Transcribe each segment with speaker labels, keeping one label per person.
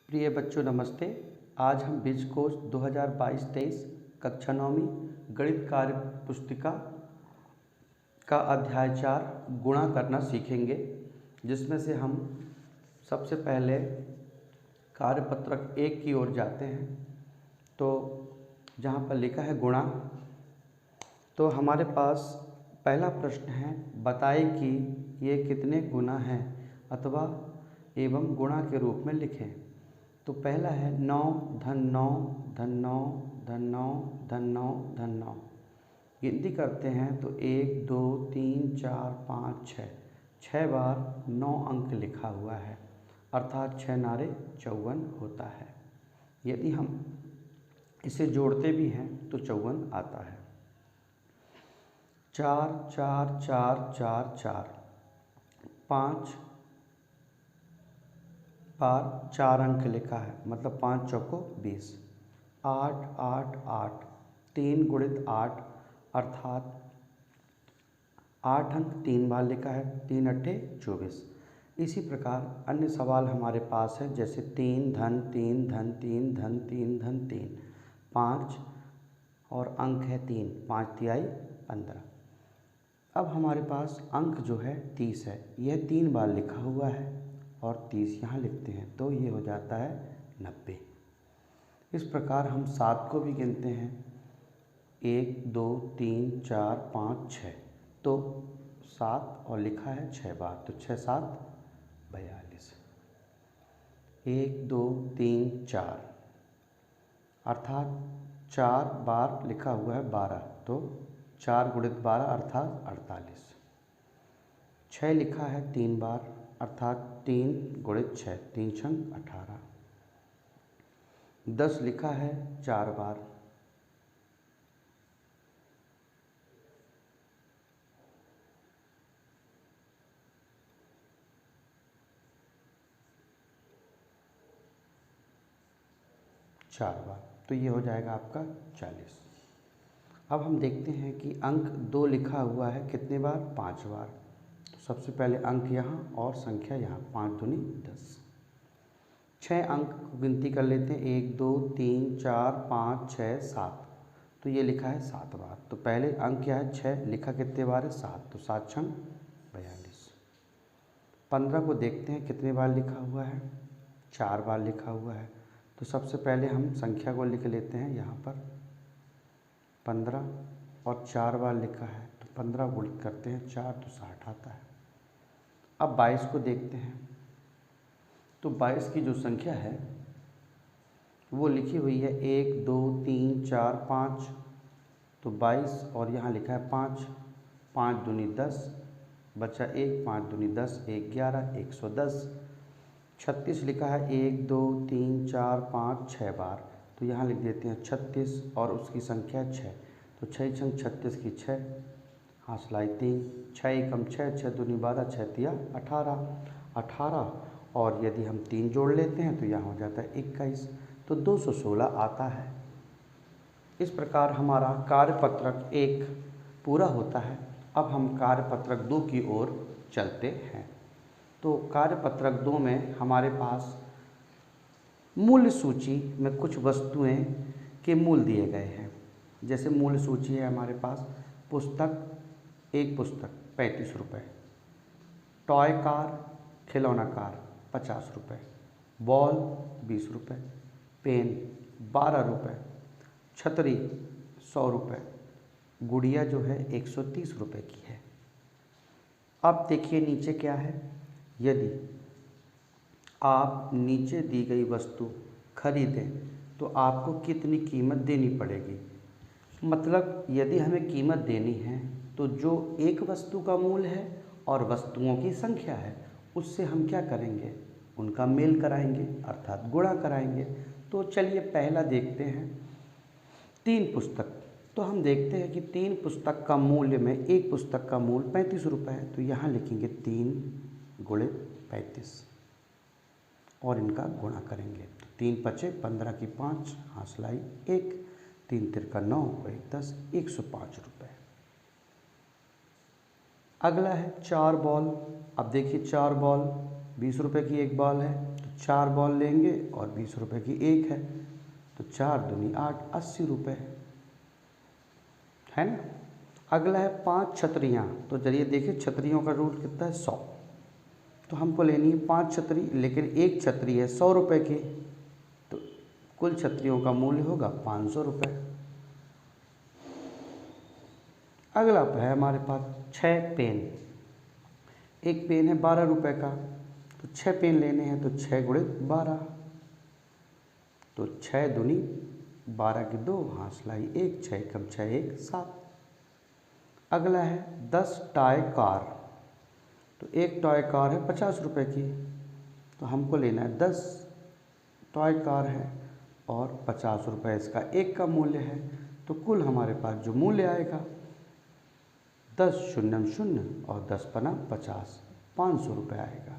Speaker 1: प्रिय बच्चों नमस्ते। आज हम बीज कोश 2022-23 कक्षा 9वीं गणित कार्य पुस्तिका का अध्याय 4 गुणा करना सीखेंगे, जिसमें से हम सबसे पहले कार्यपत्रक 1 की ओर जाते हैं। तो जहाँ पर लिखा है गुणा, तो हमारे पास पहला प्रश्न है, बताएं कि ये कितने गुना हैं अथवा एवं गुणा के रूप में लिखें। तो पहला है 9 धन 9 धन 9 धन 9 धन 9 धन 9। गिनती करते हैं तो 1 2 3 4 5 6 बार 9 अंक लिखा हुआ है, अर्थात 6 नारे 54 होता है। यदि हम इसे जोड़ते भी हैं तो 54 आता है। 4 4 4 4 4 5 बार 4 अंक लिखा है, मतलब 5 चौको 20। 8 8 8 3 गुणित 8, अर्थात 8 अंक 3 बार लिखा है, 3 अट्ठे 24। इसी प्रकार अन्य सवाल हमारे पास है, जैसे 3 धन 3 धन 3 धन 3 धन 3, 5 और अंक है 3, 5 तिहाई 15। अब हमारे पास अंक जो है 30 है, यह 3 बार लिखा हुआ है और 30 यहाँ लिखते हैं, तो ये हो जाता है 90। इस प्रकार हम 7 को भी गिनते हैं, 1 2 3 4 5 6, तो 7 और लिखा है 6 बार, तो 6 7 42। 1 2 3 4, अर्थात 4 बार लिखा हुआ है 12, तो 4 गुणित 12 अर्थात 48। 6 लिखा है 3 बार, अर्थात 3 गुणित 6, 3 छंग 18। 10 लिखा है 4 बार, तो ये हो जाएगा आपका 40। अब हम देखते हैं कि अंक 2 लिखा हुआ है कितने बार, 5 बार। तो सबसे पहले अंक यहाँ और संख्या यहाँ, 5 दूनी 10। 6 अंक को गिनती कर लेते हैं, 1 2 3 4 5 6 7, तो ये लिखा है 7 बार। तो पहले अंक क्या है, 6, लिखा कितने बार है, 7, तो 7 छंग 42। 15 को देखते हैं कितने बार लिखा हुआ है, 4 बार लिखा हुआ है। तो सबसे पहले हम संख्या को लिख लेते हैं यहाँ पर, 15 और 4 बार लिखा है, तो 15 गुणित करते हैं 4, तो 60 आता है। अब 22 को देखते हैं, तो 22 की जो संख्या है वो लिखी हुई है 1 2 3 4 5, तो 22 और यहाँ लिखा है 5, 5 दूनी 10, बचा 1, 5 दूनी 10, 1 11, 110। 36 लिखा है 1 2 3 4 5 6 बार, तो यहाँ लिख देते हैं 36 और उसकी संख्या 6, तो 6 छंग 36 की 6, हासलाई 3, 6 एकम 6, 6 दूनी 12, 6 तिया 18, और यदि हम 3 जोड़ लेते हैं तो यहाँ हो जाता है 21, तो 216 आता है। इस प्रकार हमारा कार्यपत्रक 1 पूरा होता है। अब हम कार्यपत्रक 2 की ओर चलते हैं। तो कार्यपत्रक 2 में हमारे पास मूल्य सूची में कुछ वस्तुएं के मूल्य दिए गए हैं। जैसे मूल्य सूची है हमारे पास, एक पुस्तक 35 रुपये, टॉय कार खिलौना कार 50 रुपये, बॉल 20 रुपये, पेन 12 रुपये, छतरी 100 रुपये, गुड़िया जो है 130 रुपये की है। अब देखिए नीचे क्या है, यदि आप नीचे दी गई वस्तु खरीदें तो आपको कितनी कीमत देनी पड़ेगी। मतलब यदि हमें कीमत देनी है तो जो एक वस्तु का मूल्य है और वस्तुओं की संख्या है, उससे हम क्या करेंगे, उनका मेल कराएंगे, अर्थात गुणा कराएंगे। तो चलिए पहला देखते हैं, 3 पुस्तक। तो हम देखते हैं कि 3 पुस्तक का मूल्य में एक पुस्तक का मूल्य 35 रुपये है, तो यहाँ लिखेंगे 3 गुणित 35 और इनका गुणा करेंगे। तो 3 पचे 15 की 5, हासलाई 1, 3 तिरका 9 और 1 10, 105 रुपये। अगला है 4 बॉल। अब देखिए 4 बॉल 20 रुपये की एक बॉल है, तो 4 बॉल लेंगे और 20 रुपये की एक है, तो 4 दूनी 8, 80 रुपये है ना। अगला है 5 छतरियाँ, तो चलिए देखिए छतरियों का रूट कितना है 100, तो हमको लेनी है 5 छतरी, लेकिन एक छतरी है 100 रुपये की, तो कुल छतरियों का मूल्य होगा 500 रुपये। अगला है हमारे पास 6 पेन, एक पेन है 12 रुपये का, तो 6 पेन लेने हैं, तो 6 गुणे 12, तो 6 दूनी 12 की 2, हाथ लाई 1, 6 कम 6 1 7। अगला है 10 टॉय कार, तो एक टॉय कार है 50 रुपये की, तो हमको लेना है 10 टॉय कार है और 50 रुपये इसका एक का मूल्य है, तो कुल हमारे पास जो मूल्य आएगा 10 शून्य शून्य और 10 पना 50, 500 रुपये आएगा।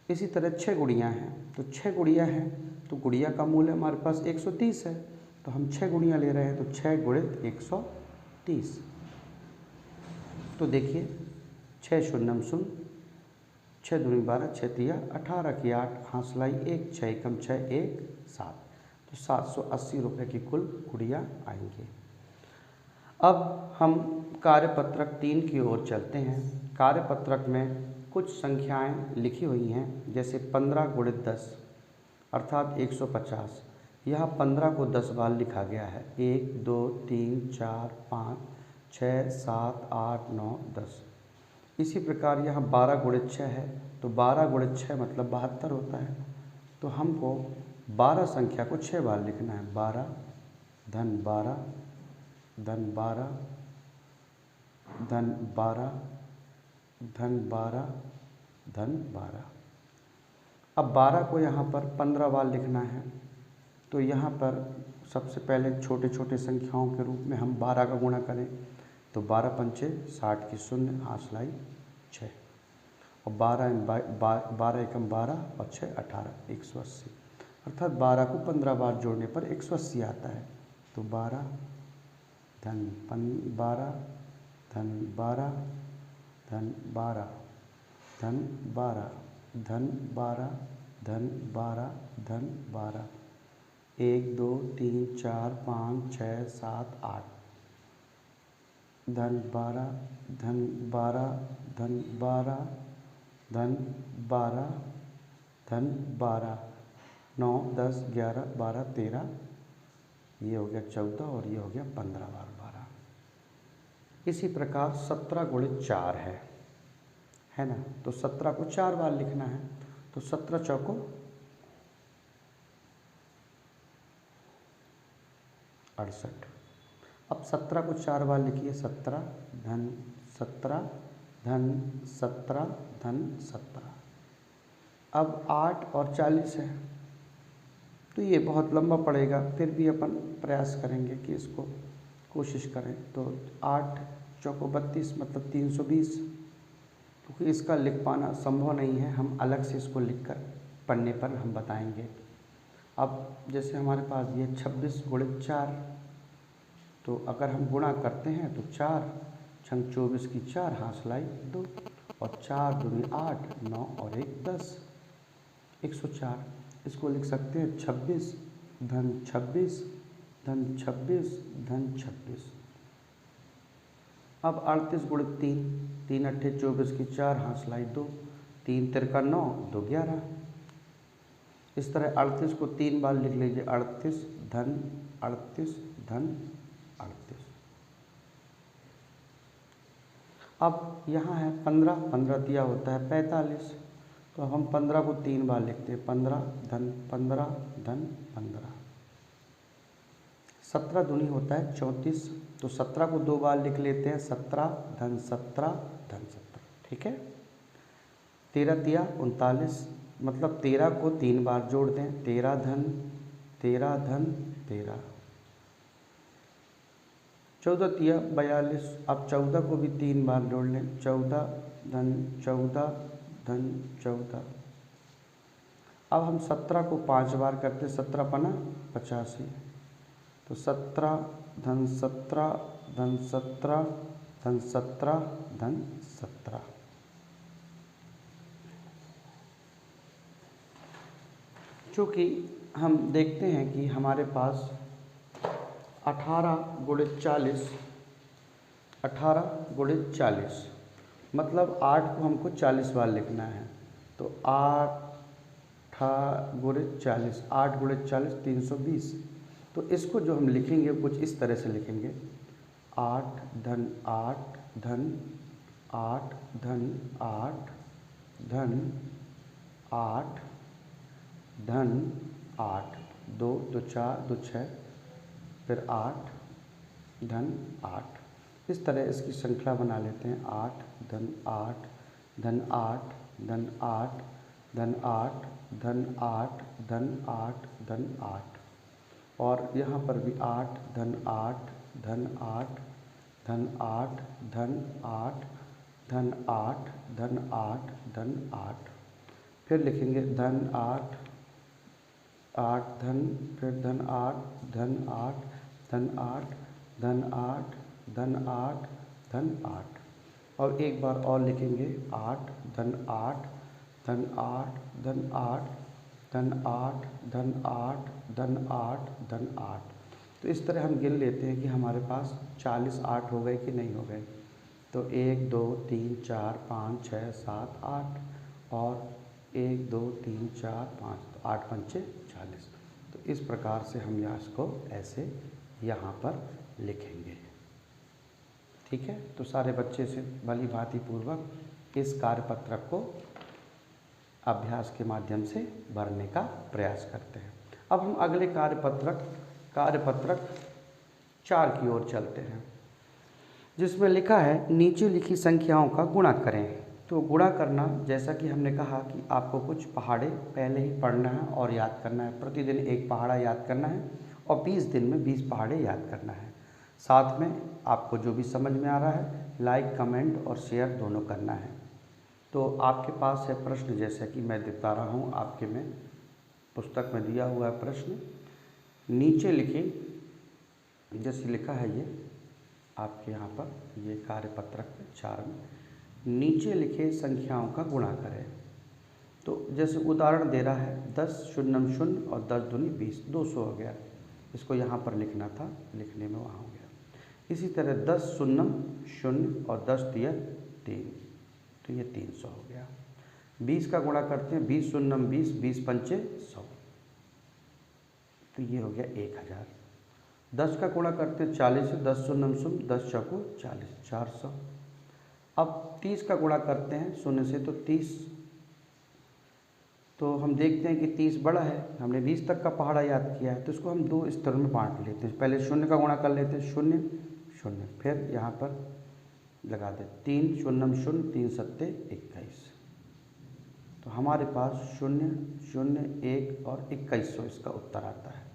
Speaker 1: इसी तरह 6 गुड़ियाँ हैं, तो 6 गुड़ियाँ हैं तो गुड़िया का मूल्य हमारे पास 130 है, तो हम 6 गुड़ियाँ ले रहे हैं, तो 6 गुणे 130, तो देखिए 6 शून्य शून्य, 6 दूनी 12, 6 तिया 18 की 8, हाथ लाई 1, 6 कम 6 1 7, तो 780 रुपये की कुल गुड़िया आएंगी। अब हम कार्यपत्रक 3 की ओर चलते हैं। कार्यपत्रक में कुछ संख्याएं लिखी हुई हैं, जैसे 15 गुणे 10 अर्थात 150। यह 15 को 10 बार लिखा गया है, 1 2 3 4 5 6 7 8 9 10। इसी प्रकार यहाँ 12 गुणे 6 है, तो 12 गुणे 6 मतलब 72 होता है, तो हमको 12 संख्या को 6 बार लिखना है। 12 धन 12 धन 12 धन 12 धन 12 धन 12। अब 12 को यहाँ पर 15 बार लिखना है, तो यहाँ पर सबसे पहले छोटे छोटे संख्याओं के रूप में हम 12 का गुणा करें, तो 12 पंचे 60 की 0, हाथ लाई 6, और 12 एकम 12 और 6 18, 180, अर्थात 12 को 15 बार जोड़ने पर 180 आता है। तो 12 धन 12 धन 12 धन 12 धन 12 धन 12 धन 12 धन 12, 1 2 3 4 5 6 7 8, धन 12 धन 12 धन 12 धन 12 धन 12, 9 10 11 12 13, ये हो गया 14 और ये हो गया 15 बार 12। इसी प्रकार 17 गुणे 4 है ना, तो 17 को 4 बार लिखना है, तो 17 चौको 68। अब 17 को 4 बार लिखिए, 17 धन 17 धन 17 धन 17। अब 8 और 40 है, तो ये बहुत लंबा पड़ेगा, फिर भी अपन प्रयास करेंगे कि इसको कोशिश करें। तो 8 चौको 32 मतलब 320, क्योंकि इसका लिख पाना संभव नहीं है, हम अलग से इसको लिखकर पढ़ने पर हम बताएंगे। अब जैसे हमारे पास ये 26 गुणे 4, तो अगर हम गुणा करते हैं तो 4 छंग 24 की 4, हाथ लाई 2, और 4 दूनी 8, 9 और 1 10, 104। इसको लिख सकते हैं 26 धन 26 धन 26 धन 26। अब 38 गुणे 3, 3 अट्ठे 24 की 4, हाथ लाई 2, 3 तिरका 9, 2 11। इस तरह 38 को 3 बार लिख लीजिए, 38 धन 38 धन 38। अब यहाँ है 15, 15 दिया होता है 45, तो हम 15 को 3 बार लिखते हैं, 15 धन 15 धन 15। 17 दूनी होता है 34, तो 17 को 2 बार लिख लेते हैं, 17 धन 17 धन 17, ठीक है। 13 तिया 39, मतलब 13 को 3 बार जोड़ दें, 13 धन 13। 14 तिया 42, अब 14 को भी 3 बार जोड़ लें, 14 धन 14 धन 14। अब हम 17 को 5 बार करते, 17 पना 85, तो 17 धन 17 धन 17 धन 17 धन 17। चूँकि हम देखते हैं कि हमारे पास 18 गुणे 40, 18 गुणे 40 मतलब 8 को हमको 40 बार लिखना है। तो 8 गुणे 40, 8 गुणे 40 320। तो इसको जो हम लिखेंगे कुछ इस तरह से लिखेंगे, 8 धन 8 धन 8 धन 8 धन 8 धन 8, 2 2 4 2 6, फिर 8 धन 8। इस तरह इसकी श्रृंखला बना लेते हैं, 8 धन 8 धन 8 धन 8 धन 8 धन 8 धन 8 धन 8, और यहाँ पर भी 8 धन 8 धन 8 धन 8 धन 8 धन 8 धन 8 धन 8। फिर लिखेंगे धन 8 8 धन, फिर धन 8 धन 8 धन 8 धन 8 धन 8 धन 8, और एक बार और लिखेंगे 8 धन 8 धन 8 धन 8 धन 8 धन 8 धन 8 धन 8। तो इस तरह हम गिन लेते हैं कि हमारे पास 40 8 हो गए कि नहीं हो गए। तो 1 2 3 4 5 6 7 8, और 1 2 3 4 5, 8 पंचे 40। तो इस प्रकार से हम यहाँ इसको ऐसे यहाँ पर लिखेंगे। ठीक है, तो सारे बच्चे से भली भांति पूर्वक इस कार्यपत्रक को अभ्यास के माध्यम से भरने का प्रयास करते हैं। अब हम अगले कार्यपत्रक 4 की ओर चलते हैं, जिसमें लिखा है नीचे लिखी संख्याओं का गुणा करें। तो गुणा करना, जैसा कि हमने कहा कि आपको कुछ पहाड़े पहले ही पढ़ना है और याद करना है। प्रतिदिन एक पहाड़ा याद करना है और 20 दिन में 20 पहाड़े याद करना है। साथ में आपको जो भी समझ में आ रहा है लाइक कमेंट और शेयर दोनों करना है। तो आपके पास है प्रश्न, जैसा कि मैं बता रहा हूँ आपके में पुस्तक में दिया हुआ है प्रश्न। नीचे लिखे, जैसे लिखा है ये आपके यहाँ पर ये कार्यपत्रक 4 में, नीचे लिखे संख्याओं का गुणा करें। तो जैसे उदाहरण दे रहा है 10 शून्यम शून्य और 10 दूनी 20, 200 हो गया। इसको यहाँ पर लिखना था, लिखने में वहाँ हो गया। इसी तरह 10 शून्यम शून्य और 10 तिया 3, तो ये 300 हो गया। 20 का गुणा करते हैं, 20 शून्यम 20, 20 पंचे 100, तो ये हो गया 1000। 10 का गुणा करते हैं 40 से, 10 शून्यम शून्य, 10 चौको 40, 400। अब 30 का गुणा करते हैं शून्य से, तो 30, तो हम देखते हैं कि 30 बड़ा है, हमने 20 तक का पहाड़ा याद किया है, तो इसको हम 2 स्तरों में बांट लेते हैं। पहले शून्य का गुणा कर लेते हैं, 0 0, फिर यहाँ पर लगा दे 3 शून्यम शून्य, 3 सत्ते 21, तो हमारे पास 0 0 1 और 2100 इसका उत्तर आता है।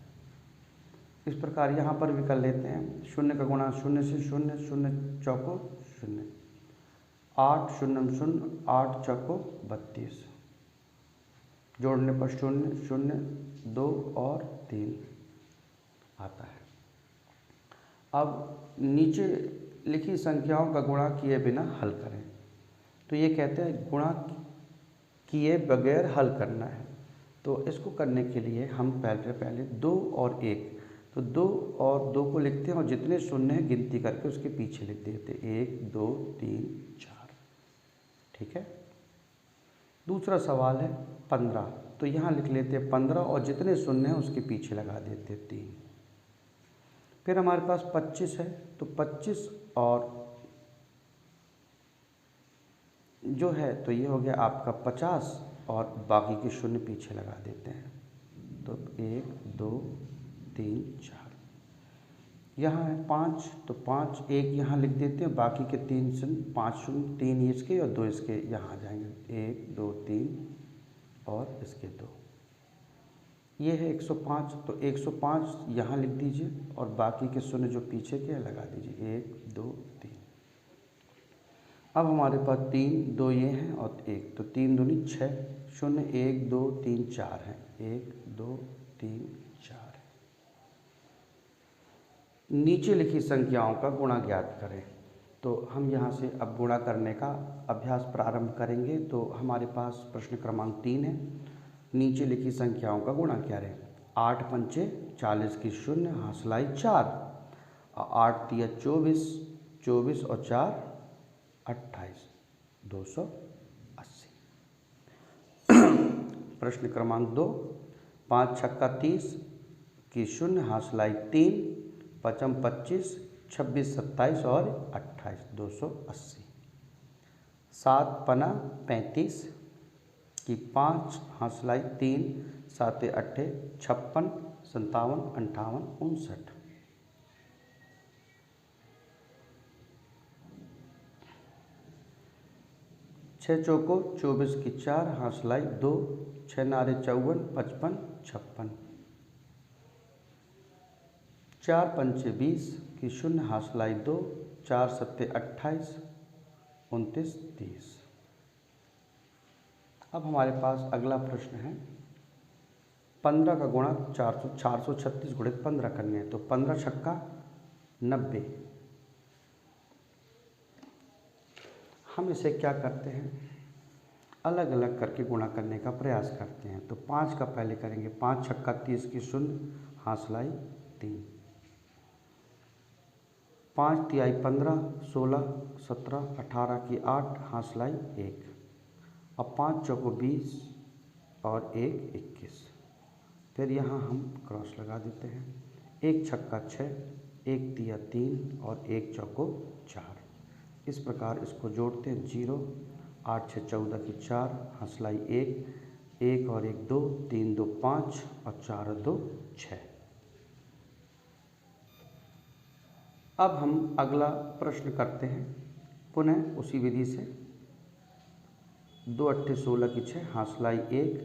Speaker 1: इस प्रकार यहाँ पर भी कर लेते हैं, शून्य का गुणा 0 से 0, 0 चौको 0, 8 शून्यम शून्य, 8 चौको 32, जोड़ने पर 0 0 2 और 3 आता है। अब नीचे लिखी संख्याओं का गुणा किए बिना हल करें। तो ये कहते हैं गुणा किए बगैर हल करना है। तो इसको करने के लिए हम पहले 2 और 1, तो 2 और 2 को लिखते हैं और जितने शून्य हैं गिनती करके उसके पीछे लिख देते हैं, 1 2 3 4। ठीक है। दूसरा सवाल है 15, तो यहाँ लिख लेते हैं 15 और जितने शून्य हैं उसके पीछे लगा देते हैं 3। फिर हमारे पास 25 है, तो 25 और जो है तो ये हो गया आपका 50 और बाकी के शून्य पीछे लगा देते हैं, तो 1 2 3 4। यहाँ है 5, तो 5 1 यहाँ लिख देते हैं, बाकी के 3 शून्य, 5 शून्य, 3 इसके और 2 इसके यहाँ आ जाएंगे, 1 2 3 और इसके 2। ये है 105, तो 105 यहाँ लिख दीजिए और बाकी के शून्य जो पीछे के लगा दीजिए, 1 2 3। अब हमारे पास 3 2 ये हैं और 1, तो 3 दूनी 6, 0 1 2 3 4 हैं, 1 2 3 4 है। नीचे लिखी संख्याओं का गुणा ज्ञात करें। तो हम यहाँ से अब गुणा करने का अभ्यास प्रारंभ करेंगे। तो हमारे पास प्रश्न क्रमांक 3 है, नीचे लिखी संख्याओं का गुणा क्या रहे। 8 पंचे 40 की शून्य, हासलाई 4, और 8 तिया 24, 24 और 4 28, 280। प्रश्न क्रमांक 2, 5 छक्का 30 की शून्य, हासलाई 3, पचम 25, 26 27 और 28, 280। 7 पना 35 की 5, हासलाई 3, 7 8 56, 57 58 59। 6 चौको 24 की 4, हासलाई 2, 6 नारे 54 55 56। 4 पंचे 20 की शून्य, हासलाई 2, 4 सत्ते 28 29 30। अब हमारे पास अगला प्रश्न है 15 का गुणा 436 गुणित 15 करने हैं। तो 15 छक्का 90। हम इसे क्या करते हैं, अलग अलग करके गुणा करने का प्रयास करते हैं। तो 5 का पहले करेंगे। 5 छक्का 30 की शून्य, हासलाई 3, 5 तिहाई 15, 16 17 18 की 8, हासलाई 1, अब 5 चौको 20 और 1 21। फिर यहाँ हम क्रॉस लगा देते हैं। 1 छक्का 6, 1 तिया 3 और 1 चौको 4। इस प्रकार इसको जोड़ते हैं। 0, 8 6 14 की 4, हासलाई 1, 1 और 1 2, 3 2 5 और 4 2 6। अब हम अगला प्रश्न करते हैं पुनः उसी विधि से। 2 8 16 की 6, हासलाई 1,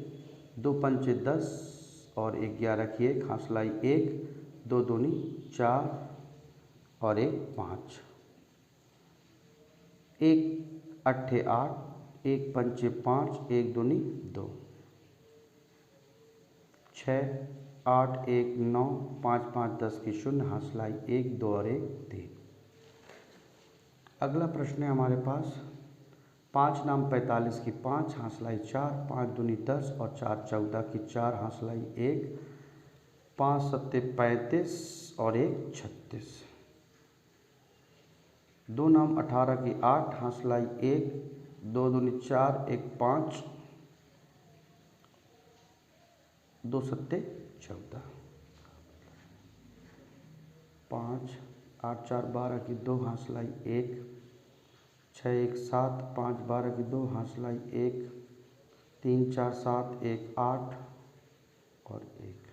Speaker 1: 2 पंचे 10 और 1 11 की 1, हासलाई 1, 2 दूनी 4 और 1 5, 1 अट्ठे 8, 1 पंचे 5, 1 दूनी 2, 6 8 1 9, 5 5 10 की शून्य, हासलाई 1 2 और 1 3। अगला प्रश्न है हमारे पास 5 नाम 45 की 5, हासलाई 4, 5 दूनी 10 और 4 14 की 4, हासलाई 1, 5 सत्ते 35 और 1 36। 2 नाम 18 की 8, हासलाई 1, 2 दूनी 4 1 5, 2 सत्ते 14, 5 8 4 12 की 2, हासलाई 1, 6 1 7, 5 12 की 2, हासलाई 1, 3 4 7 1 8 और 1।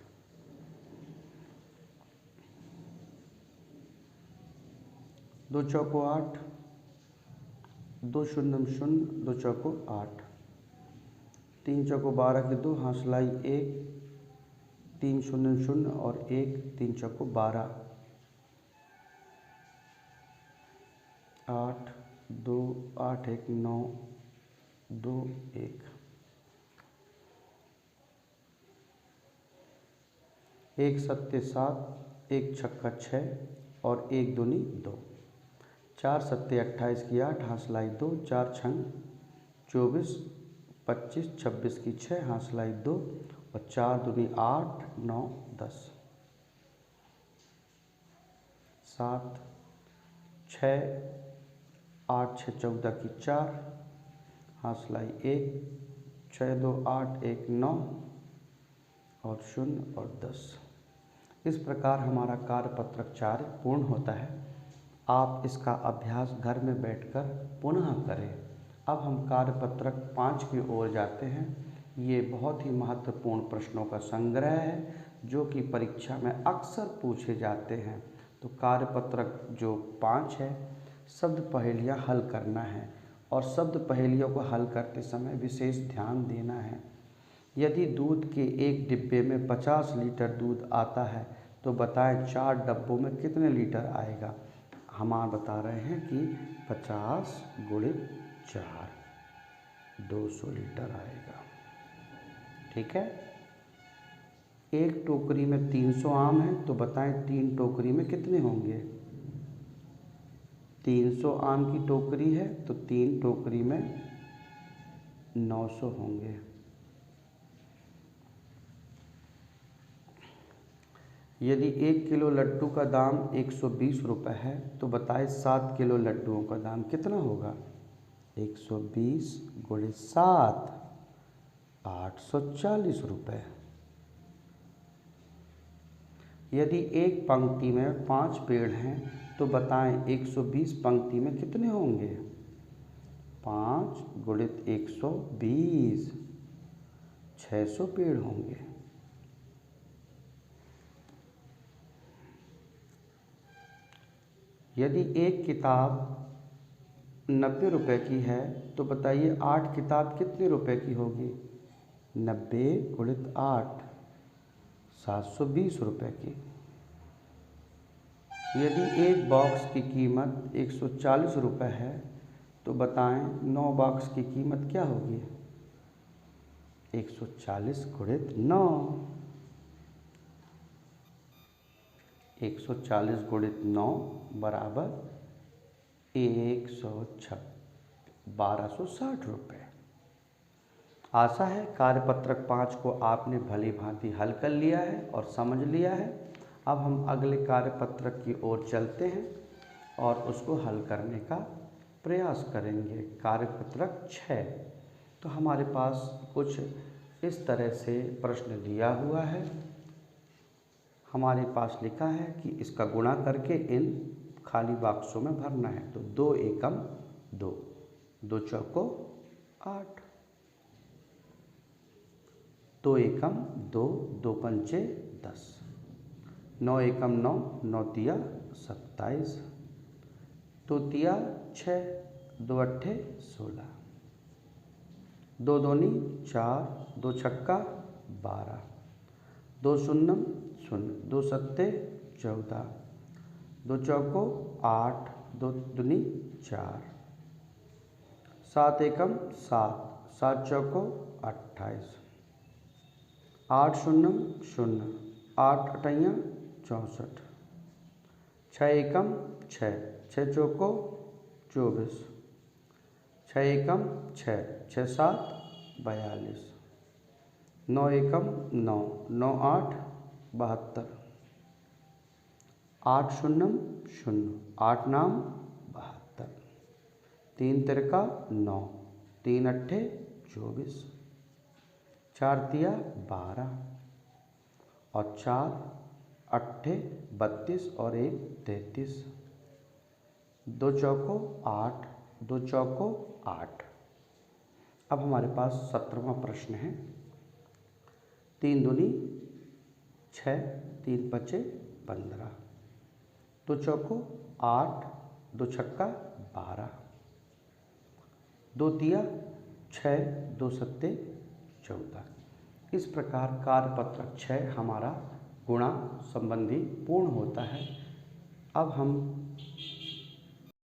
Speaker 1: 2 चौको 8, 2 शून्यम शून्य, 2 चौको 8, 3 चौको 12 की 2, हासलाई 1, 3 शून्यम शून्य और 1, 3 चौको 12, 8 2 8 1 9 2 1। 1 सत्ते 7, 1 छक्का 6 और 1 दूनी 2, 4 सत्ते 28 की 8, हासलाई 2, 4 छंग 24 25 26 की 6, हासलाई 2 और 4 दूनी 8 9 10, 7 6 8 6 14 की 4, हासलाई 1, 6 2 8 1 9 और 0 और 10। इस प्रकार हमारा कार्यपत्रक 4 पूर्ण होता है। आप इसका अभ्यास घर में बैठकर पुनः करें। अब हम कार्यपत्रक 5 की ओर जाते हैं। ये बहुत ही महत्वपूर्ण प्रश्नों का संग्रह है जो कि परीक्षा में अक्सर पूछे जाते हैं। तो कार्यपत्रक जो 5 है, शब्द पहेलियाँ हल करना है और शब्द पहेलियों को हल करते समय विशेष ध्यान देना है। यदि दूध के एक डिब्बे में 50 लीटर दूध आता है तो बताएं 4 डब्बों में कितने लीटर आएगा। हम बता रहे हैं कि 50 गुणित 4 200 लीटर आएगा। ठीक है। एक टोकरी में 300 आम है तो बताएं 3 टोकरी में कितने होंगे। 300 आम की टोकरी है तो 3 टोकरी में 900 होंगे। यदि 1 किलो लड्डू का दाम 120 रुपये है तो बताएं 7 किलो लड्डुओं का दाम कितना होगा। 120 गुणे 7 840 रुपये। यदि एक पंक्ति में 5 पेड़ हैं तो बताएं 120 पंक्ति में कितने होंगे। 5 गुणित 120 600 पेड़ होंगे। यदि एक किताब 90 रुपये की है तो बताइए 8 किताब कितने रुपए की होगी। 90 गुणित 8 720 रुपये की। यदि एक बॉक्स की कीमत 140 रुपये है तो बताएं 9 बॉक्स की कीमत क्या होगी। 140 गुणित 9। 140 गुणित 9 बराबर 1260 रुपये। आशा है कार्यपत्रक 5 को आपने भली भांति हल कर लिया है और समझ लिया है। अब हम अगले कार्यपत्रक की ओर चलते हैं और उसको हल करने का प्रयास करेंगे। कार्यपत्रक 6। तो हमारे पास कुछ इस तरह से प्रश्न दिया हुआ है। हमारे पास लिखा है कि इसका गुणा करके इन खाली बॉक्सों में भरना है। तो 2 एकम 2, 2 चौको 8, 2 एकम 2, 2 पंचे 10, 9 एकम 9, 9 तिया 27, 2 तिया 6, 2 अट्ठे 16, 2 दूनी 4, 2 छक्का 12, 2 शून्यम 0, 2 सत्ते 14, 2 चौको 8, 2 दूनी 4, 7 एकम 7, 7 चौको 28, 8 शून्यम 0, 8 अठैया 64, 6 एकम 6, 6 चौको 24, 6 एकम 6, 6 7 42, 9 एकम 9, 9 8 72, 8 शून्यम 0, 8 नाम 72, 3 तिरका 9, 3 अट्ठे 24, 4 तिया 12 और 4 अट्ठे 32 और 1 33, 2 चौको 8, 2 चौको 8। अब हमारे पास 17वां प्रश्न है। 3 दूनी 6, 3 पचे 15, 2 चौको 8, 2 छक्का 12, 2 तिया 6, 2 सत्ते 14। इस प्रकार कार्यपत्रक 6 हमारा गुणा संबंधी पूर्ण होता है। अब हम